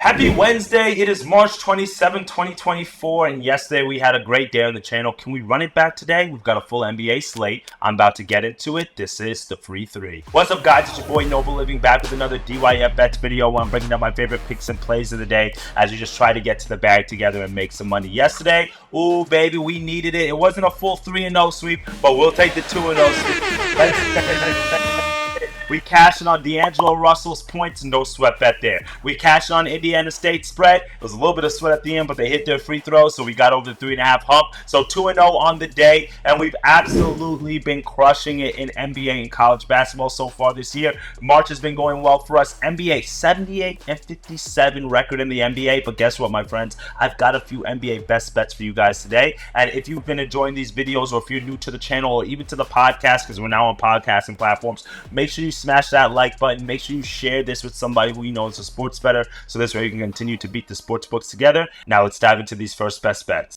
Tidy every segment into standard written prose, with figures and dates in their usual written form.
Happy Wednesday. It is March 27, 2024, and yesterday we had a great day on the channel. Can we run it back today? We've got a full NBA slate. I'm about to get into it. This is the Free 3. What's up, guys? It's your boy Noble Living back with another DYF Bets video where I'm bringing up my favorite picks and plays of the day as we just try to get to the bag together and make some money. Yesterday, ooh, baby, we needed it. It wasn't a full 3-0 sweep, but we'll take the 2-0 sweep. We cashed in on D'Angelo Russell's points, no sweat bet there. We cashed on Indiana State spread. It was a little bit of sweat at the end, but they hit their free throws, so we got over the 3.5 hump. So 2-0 on the day, and we've absolutely been crushing it in NBA and college basketball so far this year. March has been going well for us. NBA 78-57 record in the NBA, but guess what, my friends? I've got a few NBA best bets for you guys today, and if you've been enjoying these videos, or if you're new to the channel, or even to the podcast, because we're now on podcasting platforms, make sure you smash that like button. Make sure you share this with somebody who you know is a sports bettor, so this way you can continue to beat the sports books together. Now let's dive into these first best bets.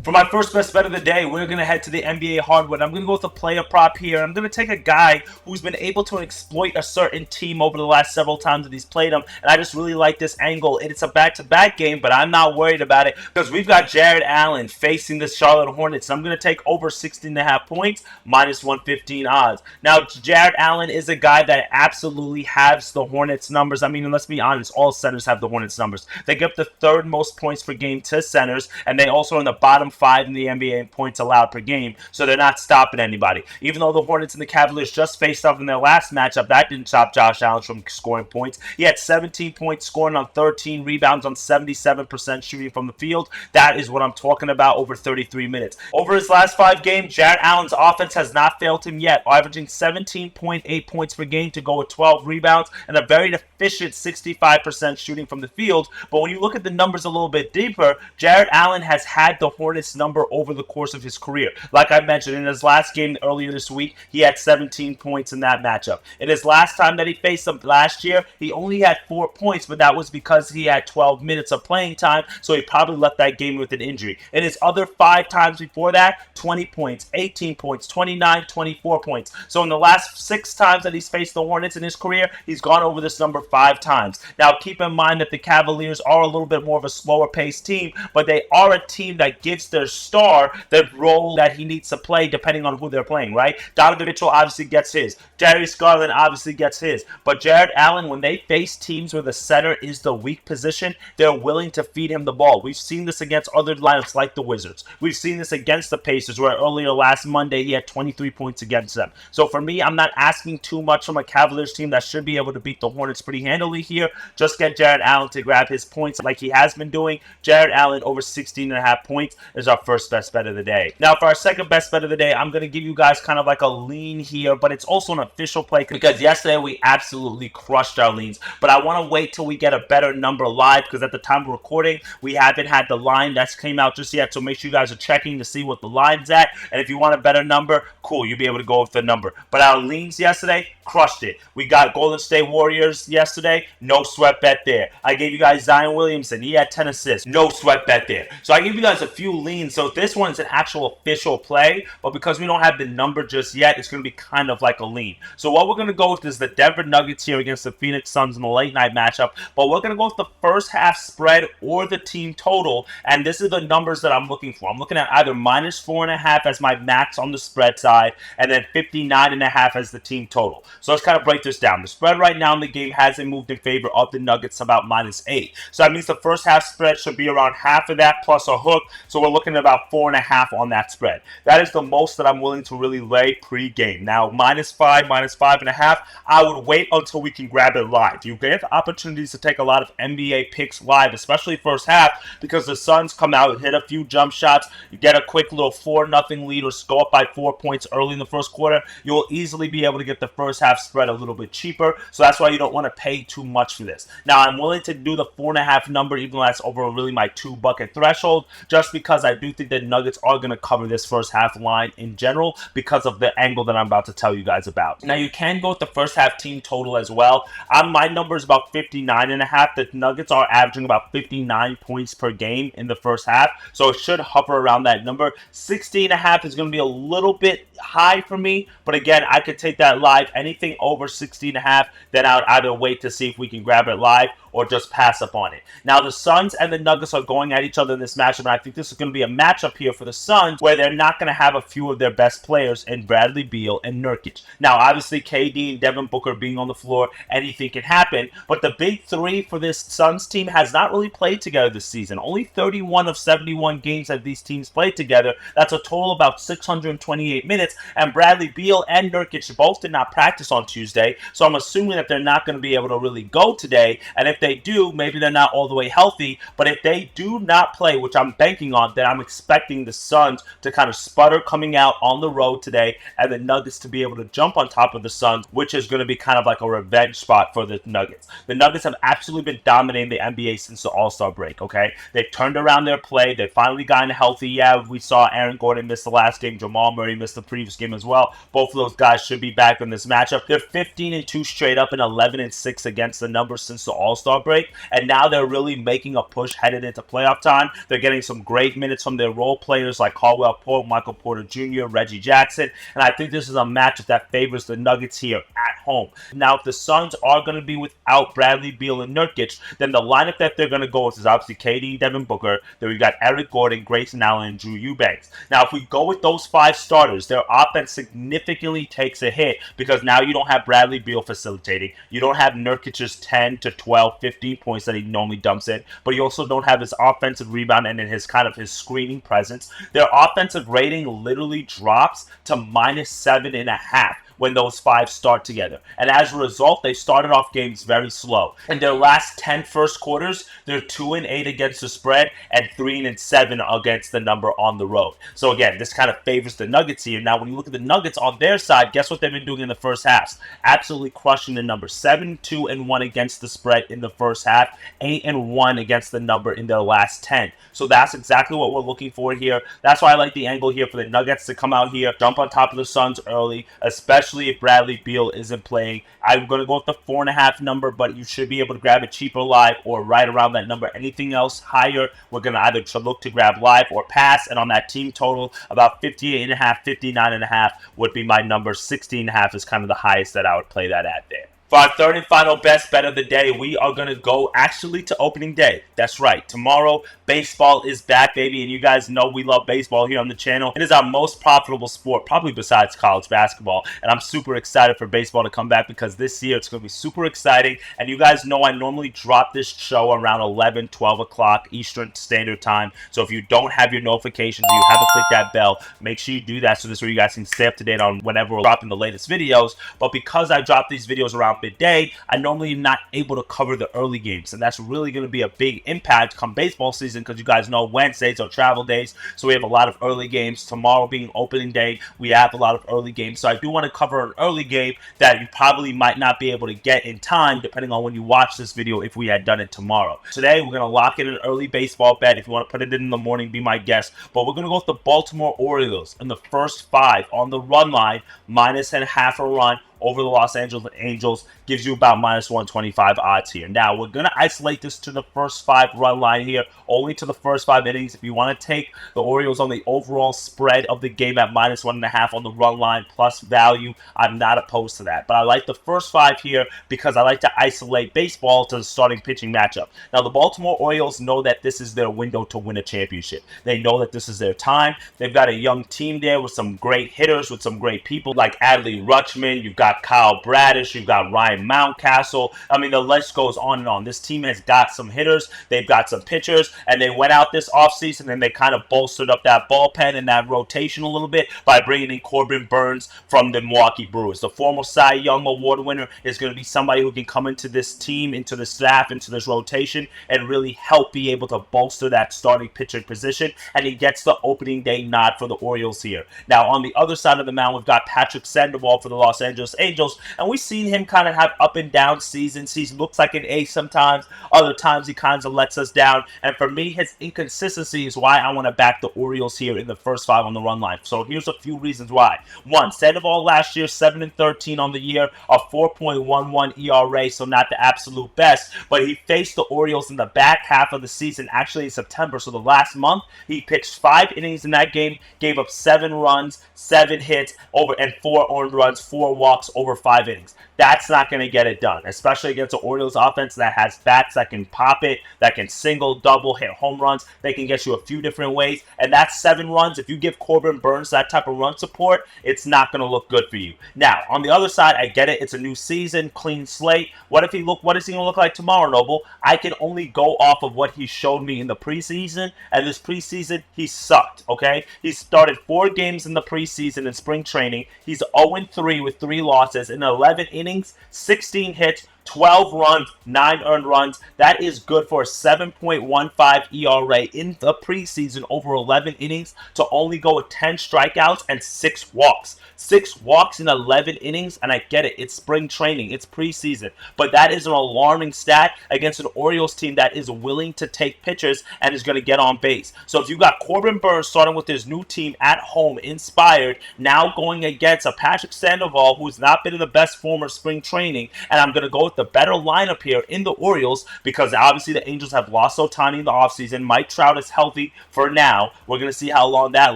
For my first best bet of the day, we're going to head to the NBA hardwood. I'm going to go with a player prop here. I'm going to take a guy who's been able to exploit a certain team over the last several times that he's played them, and I just really like this angle. It's a back-to-back game, but I'm not worried about it because we've got Jared Allen facing the Charlotte Hornets. I'm going to take over 16.5 points, minus 115 odds. Now, Jared Allen is a guy that absolutely has the Hornets numbers. I mean, let's be honest, all centers have the Hornets numbers. They give the third most points per game to centers, and they also are in the bottom 5 in the NBA in points allowed per game, so they're not stopping anybody. Even though the Hornets and the Cavaliers just faced off in their last matchup, that didn't stop Josh Allen from scoring points. He had 17 points, scoring on 13 rebounds on 77% shooting from the field. That is what I'm talking about over 33 minutes. Over his last 5 games, Jared Allen's offense has not failed him yet, averaging 17.8 points per game to go with 12 rebounds and a very efficient 65% shooting from the field. But when you look at the numbers a little bit deeper, Jared Allen has had the Hornets number over the course of his career. Like I mentioned, in his last game earlier this week, he had 17 points in that matchup. In his last time that he faced them last year, he only had 4 points, but that was because he had 12 minutes of playing time, so he probably left that game with an injury. In his other 5 times before that, 20 points, 18 points, 29, 24 points. So in the last 6 times that he's faced the Hornets in his career, he's gone over this number 5 times. Now, keep in mind that the Cavaliers are a little bit more of a slower paced team, but they are a team that gives their star the role that he needs to play depending on who they're playing, right? Donovan Mitchell obviously gets his. Darius Garland obviously gets his. But Jared Allen, when they face teams where the center is the weak position, they're willing to feed him the ball. We've seen this against other lineups like the Wizards. We've seen this against the Pacers, where earlier last Monday he had 23 points against them. So for me, I'm not asking too much from a Cavaliers team that should be able to beat the Hornets pretty handily here. Just get Jared Allen to grab his points like he has been doing. Jared Allen over 16.5 points is our first best bet of the day. Now, for our second best bet of the day, I'm going to give you guys kind of like a lean here, but it's also an official play because yesterday we absolutely crushed our leans. But I want to wait till we get a better number live because at the time of recording, we haven't had the line that's came out just yet. So make sure you guys are checking to see what the line's at. And if you want a better number, cool, you'll be able to go with the number. But our leans yesterday, crushed it. We got Golden State Warriors yesterday, no sweat bet there. I gave you guys Zion Williamson, he had 10 assists, no sweat bet there. So I gave you guys a few leans. So this one's an actual official play, but because we don't have the number just yet, it's going to be kind of like a lean. So what we're going to go with is the Denver Nuggets here against the Phoenix Suns in the late night matchup, but we're going to go with the first half spread or the team total, and this is the numbers that I'm looking for. I'm looking at either minus 4.5 as my max on the spread side, and then 59.5 as the team total. So let's kind of break this down. The spread right now in the game hasn't moved in favor of the Nuggets, about minus 8. So that means the first half spread should be around half of that plus a hook. So we're looking at about 4.5 on that spread. That is the most that I'm willing to really lay pre-game. Now, minus 5, minus 5.5, I would wait until we can grab it live. You get opportunities to take a lot of NBA picks live, especially first half, because the Suns come out and hit a few jump shots. You get a quick little 4-0 lead or go up by 4 points early in the first quarter. You'll easily be able to get the first half spread a little bit cheaper. So that's why you don't want to pay too much for this. Now, I'm willing to do the 4.5 number, even though that's over really my 2 bucket threshold, just because I I do think the Nuggets are going to cover this first half line in general because of the angle that I'm about to tell you guys about. Now, you can go with the first half team total as well. My number is about 59.5. The Nuggets are averaging about 59 points per game in the first half, so it should hover around that number. 60.5 is going to be a little bit high for me, but again, I could take that live. Anything over 60.5, then I would either wait to see if we can grab it live or just pass up on it. Now, the Suns and the Nuggets are going at each other in this matchup, and I think this is going to be a matchup here for the Suns where they're not going to have a few of their best players in Bradley Beal and Nurkic. Now, obviously, KD and Devin Booker being on the floor, anything can happen, but the big three for this Suns team has not really played together this season. Only 31 of 71 games that these teams played together. That's a total of about 628 minutes, and Bradley Beal and Nurkic both did not practice on Tuesday, so I'm assuming that they're not going to be able to really go today, and if they do, maybe they're not all the way healthy, but if they do not play, which I'm banking on, then I'm expecting the Suns to kind of sputter coming out on the road today, and the Nuggets to be able to jump on top of the Suns, which is going to be kind of like a revenge spot for the Nuggets. The Nuggets have absolutely been dominating the NBA since the All-Star break, okay? They've turned around their play. They've finally gotten healthy. Yeah, we saw Aaron Gordon miss the last game. Jamal Murray missed the previous game as well. Both of those guys should be back in this matchup. They're 15-2 straight up and 11-6 against the numbers since the All-Star break, and now they're really making a push headed into playoff time. They're getting some great minutes from their role players like Caldwell Pope, Michael Porter Jr., Reggie Jackson, and I think this is a matchup that favors the Nuggets here at home. Now, if the Suns are going to be without Bradley Beal and Nurkic, then the lineup that they're going to go with is obviously KD, Devin Booker. Then we got Eric Gordon, Grayson Allen, and Drew Eubanks. Now, if we go with those five starters, their offense significantly takes a hit because now you don't have Bradley Beal facilitating. You don't have Nurkic's 10 to 12, 15 points that he normally dumps in, but you also don't have his offensive rebound and his his screening presence. Their offensive rating literally drops to -7.5 when those five start together. And as a result, they started off games very slow. In their last 10 first quarters, they're 2-8 against the spread and 3-7 against the number on the road. So again, this kind of favors the Nuggets here. Now, when you look at the Nuggets on their side, guess what they've been doing in the first half? Absolutely crushing the number. 7-2-1 against the spread in the first half, 8-1 against the number in their last 10. So that's exactly what we're looking for here. That's why I like the angle here for the Nuggets to come out here, jump on top of the Suns early, especially if Bradley Beal isn't playing. I'm going to go with the 4.5 number, but you should be able to grab it cheaper live or right around that number. Anything else higher, we're going to either look to grab live or pass. And on that team total, about 58.5, 59.5 would be my number. 60.5 is kind of the highest that I would play that at there. For our third and final best bet of the day, we are going to go actually to opening day. That's right. Tomorrow, baseball is back, baby. And you guys know we love baseball here on the channel. It is our most profitable sport, probably besides college basketball. And I'm super excited for baseball to come back because this year it's going to be super exciting. And you guys know I normally drop this show around 11, 12 o'clock Eastern Standard Time. So if you don't have your notifications, you haven't clicked that bell, make sure you do that so this way you guys can stay up to date on whenever we're dropping the latest videos. But because I drop these videos around midday, I normally am not able to cover the early games, and that's really going to be a big impact come baseball season because you guys know Wednesdays are travel days, so we have a lot of early games. Tomorrow being opening day, we have a lot of early games, so I do want to cover an early game that you probably might not be able to get in time depending on when you watch this video if we had done it tomorrow. Today, we're going to lock in an early baseball bet. If you want to put it in the morning, be my guest, but we're going to go with the Baltimore Orioles in the first 5 on the run line, -0.5 a run over the Los Angeles Angels, gives you about -125 odds here. Now, we're going to isolate this to the first 5 run line here, only to the first 5 innings. If you want to take the Orioles on the overall spread of the game at -1.5 on the run line plus value, I'm not opposed to that. But I like the first 5 here because I like to isolate baseball to the starting pitching matchup. Now, the Baltimore Orioles know that this is their window to win a championship. They know that this is their time. They've got a young team there with some great hitters, with some great people like Adley Rutschman. You've got Kyle Bradish, you've got Ryan Mountcastle. I mean, the list goes on and on. This team has got some hitters, they've got some pitchers, and they went out this offseason and they kind of bolstered up that bullpen and that rotation a little bit by bringing in Corbin Burns from the Milwaukee Brewers. The former Cy Young Award winner is going to be somebody who can come into this team, into the staff, into this rotation, and really help be able to bolster that starting pitcher position, and he gets the opening day nod for the Orioles here. Now, on the other side of the mound, we've got Patrick Sandoval for the Los Angeles Angels, and we've seen him kind of have up and down seasons. He looks like an ace sometimes, other times he kind of lets us down, and for me, his inconsistency is why I want to back the Orioles here in the first 5 on the run line. So here's a few reasons why. One, Sandoval last year, 7-13 on the year, a 4.11 ERA, so not the absolute best, but he faced the Orioles in the back half of the season, actually in September, so the last month, he pitched 5 innings in that game, gave up 7 runs, 7 hits, and 4 earned runs, 4 walks over 5 innings. That's not going to get it done, especially against the Orioles offense that has bats that can pop it, that can single, double, hit home runs. They can get you a few different ways, and that's 7 runs. If you give Corbin Burnes that type of run support, it's not going to look good for you. Now, on the other side, I get it. It's a new season, clean slate. What is he going to look like tomorrow, Noble? I can only go off of what he showed me in the preseason, and this preseason, he sucked, okay? He started 4 games in the preseason in spring training. He's 0-3 with 3 losses in 11 innings, 16 hits, 12 runs, 9 earned runs. That is good for a 7.15 ERA in the preseason over 11 innings to only go with 10 strikeouts and 6 walks. 6 walks in 11 innings, and I get it. It's spring training. It's preseason. But that is an alarming stat against an Orioles team that is willing to take pitchers and is going to get on base. So if you got Corbin Burnes starting with his new team at home, inspired, now going against a Patrick Sandoval who's not been in the best form of spring training, and I'm going to go with the better lineup here in the Orioles because obviously the Angels have lost Ohtani in the offseason. Mike Trout is healthy for now. We're going to see how long that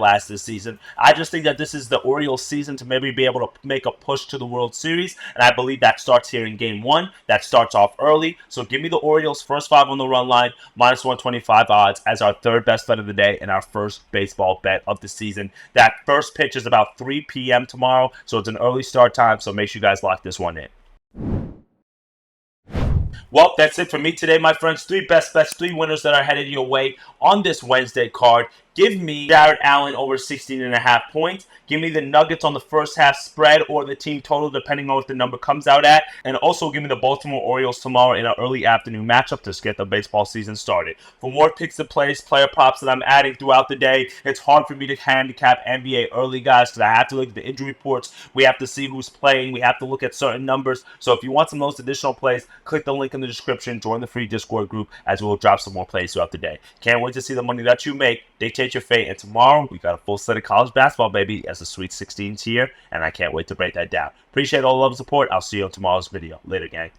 lasts this season. I just think that this is the Orioles season to maybe be able to make a push to the World Series, and I believe that starts here in Game 1. That starts off early. So give me the Orioles first 5 on the run line, minus 125 odds as our third best bet of the day and our first baseball bet of the season. That first pitch is about 3 p.m. tomorrow, so it's an early start time, so make sure you guys lock this one in. Well, that's it for me today, my friends. 3 best bets, 3 winners that are headed your way on this Wednesday card. Give me Jared Allen over 16.5 points. Give me the Nuggets on the first half spread or the team total, depending on what the number comes out at. And also give me the Baltimore Orioles tomorrow in an early afternoon matchup to get the baseball season started. For more picks and plays, player props that I'm adding throughout the day, it's hard for me to handicap NBA early, guys, because I have to look at the injury reports. We have to see who's playing. We have to look at certain numbers. So if you want some of those additional plays, click the link in the description. Join the free Discord group as we'll drop some more plays throughout the day. Can't wait to see the money that you make. Dictate your fate. And tomorrow, we got a full slate of college basketball, baby, as the Sweet 16's here, and I can't wait to break that down. Appreciate all the love and support. I'll see you on tomorrow's video. Later, gang.